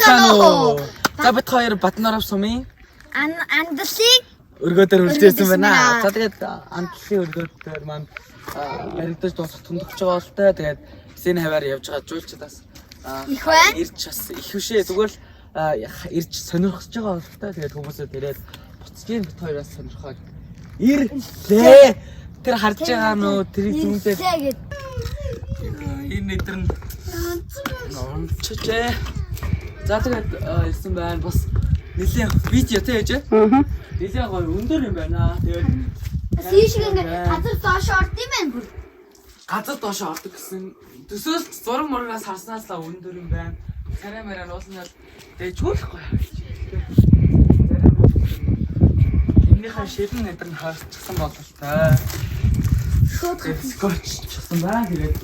байна уу? За бид хоёр Батнарав сумын Андлыг өргөдөр хүрчээсэн байна. За тэгээд андлын өргөдөр маань баригдаж дуусах тундагч байгаа л та. Тэгээд син хаваар явж байгаа жуулчдаас их байна. Ирж бас их вшээ зүгээр л ирж сонирхож байгаа бол та. Тэгээд хүмүүсээ тэрээд буцгийн бит хоёроос сонирхоод ирлээ. Тэр харж байгаа нөө тэрийг зүгтээ энэ нэтэр нь чичээ. За тэгээд ирсэн байна. Бас нэлээ видео тээж. Нэлээ гоё өндөр юм байна. Тэгээд тийш ингээ газар доош орд юм байна бүр. Газар доош ордог гэсэн төсөөлт зураг мургаас харснаас л өндөр юм байна. Царай мараа нуулнаар тэгээд чуулахгүй. Энийхээ шилэн нэтэр нь харцсан бололтой. Шууд скотч чсан байна. Тэгээд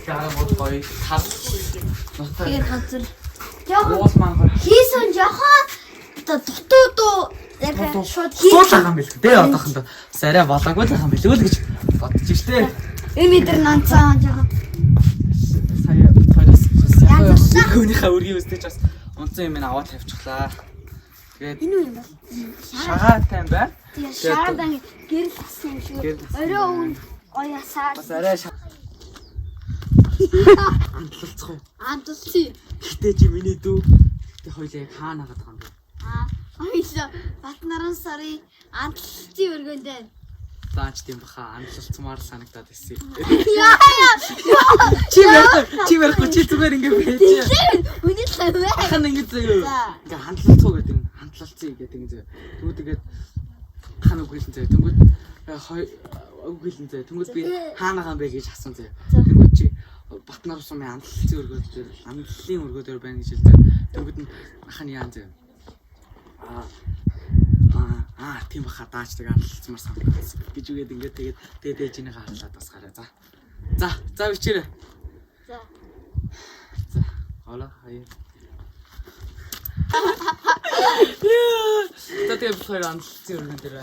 гараа бол гоё тал нутаг. тэгээд газар Уус маань хийсэн жоохон дутуу яг шууд суулгах юм бэл дээ одоохондоо. Бас арай болоогүй л юм билүү л гэж бодож штэ. энэ метр нанцаа жоохон Сая тойлос хүүнийхээ өргөний өстэй ч бас унцсан юм аваад тавьчихлаа. Тэгээд энэ юм бол шагаатай юм байна. тэгээд шаадан гэрэл хасан юм шиг орой өвн гоёсаа Бас арай амтлалцах уу. амталцсан Гэтэ чи миний дүү. Гэтэ хоёлаа хаана хагаад байгаа юм бэ? хоёлоо Батнаран сарын амталцсан өргөндөө Заач тийм баха амтлалцмаар санагдаад байсан. яа Чи ярихгүй чи зүгээр ингэ байж. үний тавь Ахын ингэ зөө. Ингээ хандлалцуу гэдэг юм. Хандлалцъя гэдэг ингэ зөө. Тэгвэл тэгээд хана үгэлэн зөө. Тэнгүүд үгэлэн зөө. Тэнгүүд би хаана хаан бэ гэж асуусан зөө. Тэнгүүд чи Батнарав сумын амтлалцын өргөдөр, амтлалын өргөдөр байна гэж хэлдэг. Тэнгүүд нь ахын яан зөө. Тийм баха дааж тэг амтлалцмаар санагдсан гэж үгээд ингээд тэгээд ээжнийг харлаад бас гараа. За бичээрэй. За. Хоолоо хаяа. За тэгээд бид хоёр амтлалцын өргөдөр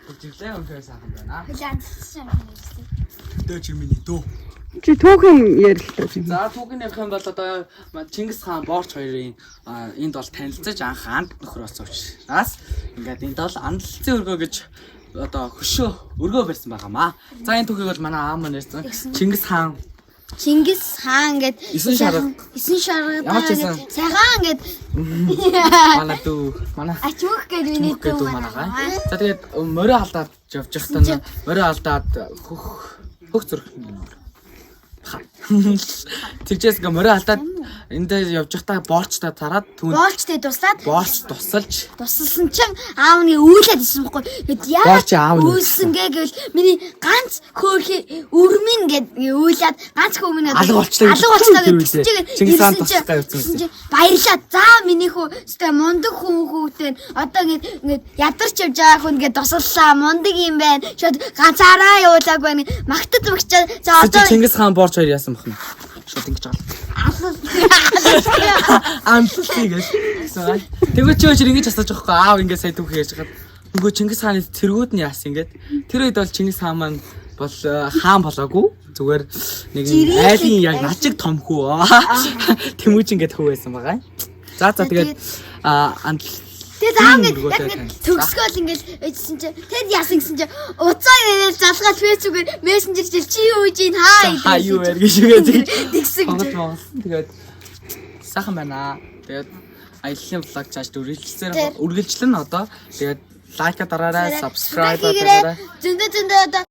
хөрлөө өнхөөс ахын байна. амталцсан юм байна. Дөө чи миний дөө. Чи түүхэн ярилтаа чи. За түүхэн ярих юм бол одоо Чингис хаан Борч хоёрын энд бол танилцаж анх анд нөхөр болсон учраас ингээд энд бол амтлалцын өргөө гэж одоо хөшөө өргөө барьсан байгаамаа. За энэ түүхийг бол манай аав маань ярьсан. Чингис хаан гэд 9 шарга ямар ч байсан сайхан гэд манай дүү манай ачуух гэд миний дүү манайгаа. За тэгээд морио алдаад явж байхдаа морио алдаад хөх зөрөх Тэгжээс гэ морио алдаад эндээ явж байхдаа боолчтой тараад түүнд боолчтой туслаад боолч тусалсан чинь аавны үйлээд исэн бохгүй. Гэт яа үйлсэн гэвэл миний ганц хөөрхи өрмийн гэд үйлээд ганц хөөрмийн алга болчлаа гэж Чингис хаан тусгай явуулсан. Баярлаа. За миний хүү өстэй мундаг хүүтэй одоо ингээд ядарч явж байгаа хүн ингээд туслаа мундаг юм байна. Шууд ганцаараа явуулааг байна. Магтад магчаа. За одоо Чингис хаан Борч хоёр яасан бахна. Шууд ингэж байгаа. Амтлалцъя гэж. Тэгвэл чи өчир ингэж асууж байгаа байхгүй аав ингэ сая түүх яаж хаад. Нөгөө Чингис хааны цэргүүд нь яасан ингээд. Тэр үед бол Чингис хаан маань бол хаан болоогүй. Зүгээр нэг айлын яг начиг том хүү. Тэмүүж ингээд хүү байсан байгаа. За тэгээд тэгээд аав ингээд төгсгөл ингээд ээжсэн чи тэгэд яасан гэсэн чи уцаа ирэл залгаад фэйсбүүгээр мессенжер чил чи юу хийж ийн хаа юу яар гэж үгээд тэгсэн тэгээд сайхан байна. Тэгээд аяллаа влог чааш үргэлжлэн одоо тэгээд лайка дараарай, subscribe дараарай. Зөндөө одоо